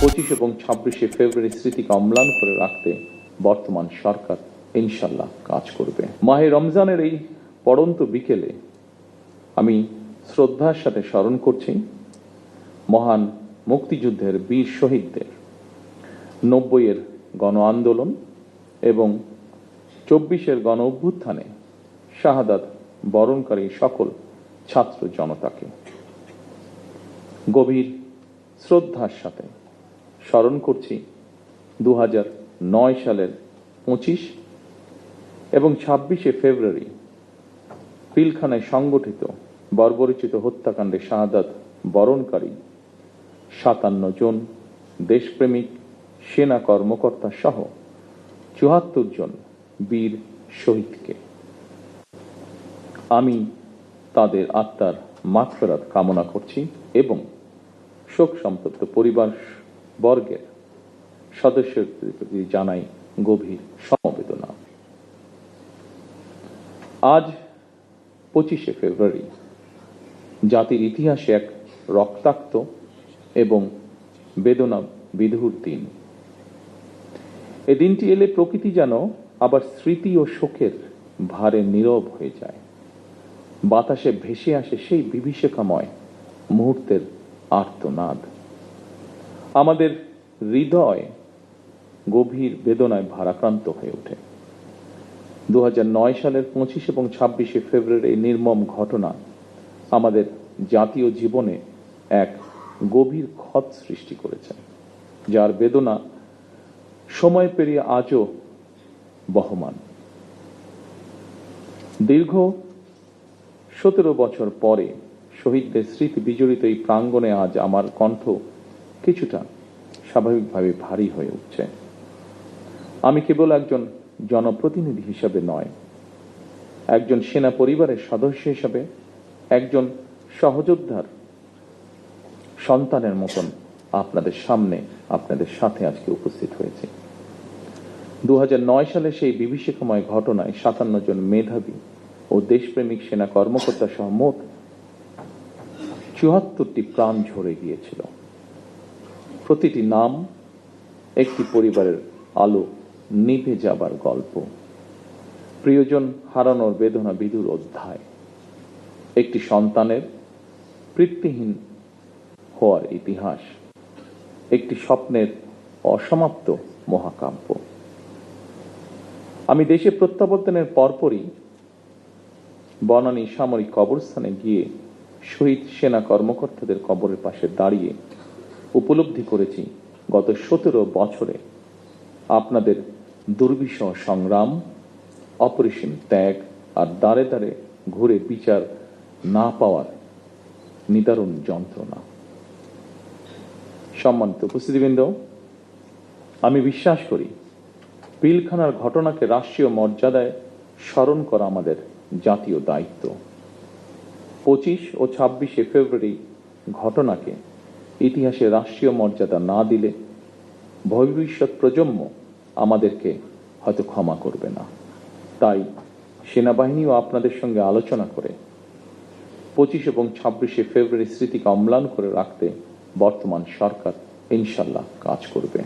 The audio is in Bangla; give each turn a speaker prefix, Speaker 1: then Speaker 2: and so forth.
Speaker 1: 25 এবং 26শে ফেব্রুয়ারি স্মৃতিকে অম্লান করে রাখতে বর্তমান সরকার ইনশাল্লাহ কাজ করবে। মাহে রমজানের এই পড়ন্ত বিকেলে আমি শ্রদ্ধার সাথে স্মরণ করছি মহান মুক্তিযুদ্ধের বীর শহীদদের, 90-এর গণ আন্দোলন এবং 24-এর গণ অভ্যুত্থানে শাহাদাত বরণকারী সকল ছাত্র জনতাকে গভীর শ্রদ্ধার সাথে স্মরণ করছি 2009 সালের 25 এবং 26শে ফেব্রুয়ারি পিলখানায় সংগঠিত বর্বরোচিত হত্যাকাণ্ডে শাহাদাত বরণকারী 57 জন দেশপ্রেমিক সেনা কর্মকর্তা সহ 74 জন বীর শহীদকে। আমি তাদের আত্মার মাগফিরাত কামনা করছি এবং শোক সন্তপ্ত পরিবার বর্গের সদস্যদের প্রতি জানাই গভীর সমবেদনা। আজ 25শে ফেব্রুয়ারি জাতির ইতিহাসে এক রক্তাক্ত এবং বেদনা বিধুর দিন। এ দিনটি এলে প্রকৃতি যেন আবার স্মৃতি ও শোকের ভারে নীরব হয়ে যায়। বাতাসে ভেসে আসে সেই বিভীষিকাময় মুহূর্তের আর্তনাদ। আমাদের হৃদয় গভীর বেদনায় ভারাক্রান্ত হয়ে ওঠে। 2009 সালের 25 এবং 26শে ফেব্রুয়ারি নির্মম ঘটনা আমাদের জাতীয় জীবনে এক গভীর ক্ষত সৃষ্টি করেছে, যার বেদনা সময় পেরিয়ে আজও বহমান। দীর্ঘ 17 বছর পরে শহীদদের স্মৃতি বিজড়িত এই প্রাঙ্গণে আজ আমার কণ্ঠ কিছুটা স্বাভাবিকভাবে ভারী হয়ে উঠছে। আমি কেবল একজন জনপ্রতিনিধি হিসাবে নয়, একজন সেনা পরিবারের সদস্য হিসাবে, একজন সহযোদ্ধার সন্তানের মতন আপনাদের সামনে, আপনাদের সাথে আজকে উপস্থিত হয়েছে। 2009 সালে সেই বিভীষিকাময় ঘটনায় 57 জন মেধাবী ও দেশপ্রেমিক সেনা কর্মকর্তা সহ মোট 74টি প্রাণ ঝরে গিয়েছিল। প্রতিটি নাম একটি পরিবারের আলো নিভে যাবার গল্প, প্রিয়জন হারানোর বেদনা বিধুর অধ্যায়, একটি সন্তানের পিতৃহীন হওয়ার ইতিহাস, একটি স্বপ্নের অসমাপ্ত মহাকাব্য। আমি দেশে প্রত্যাবর্তনের পরপরই বনানী সামরিক কবরস্থানে গিয়ে শহীদ সেনা কর্মকর্তাদের কবরের পাশে দাঁড়িয়ে উপলব্ধি করেছি গত 17 বছরে আপনাদের দুর্বিষহ সংগ্রাম, অপরিসীম ত্যাগ আর দাঁড়ে দাঁড়ে ঘুরে বিচার না পাওয়ার নিদারুণ যন্ত্রণা। সম্মানিত উপস্থিতিবৃন্দ, আমি বিশ্বাস করি পিলখানার ঘটনাকে রাষ্ট্রীয় মর্যাদায় স্মরণ করা আমাদের জাতীয় দায়িত্ব। 25 ও 26শে ফেব্রুয়ারি ঘটনাকে ইতিহাসে রাষ্ট্রীয় মর্যাদা না দিলে ভবিষ্যৎ প্রজন্ম আমাদেরকে হয়তো ক্ষমা করবে না। তাই সেনাবাহিনীও আপনাদের সঙ্গে আলোচনা করে 25 এবং 26শে ফেব্রুয়ারি স্মৃতিকে অম্লান করে রাখতে বর্তমান সরকার ইনশাল্লাহ কাজ করবে।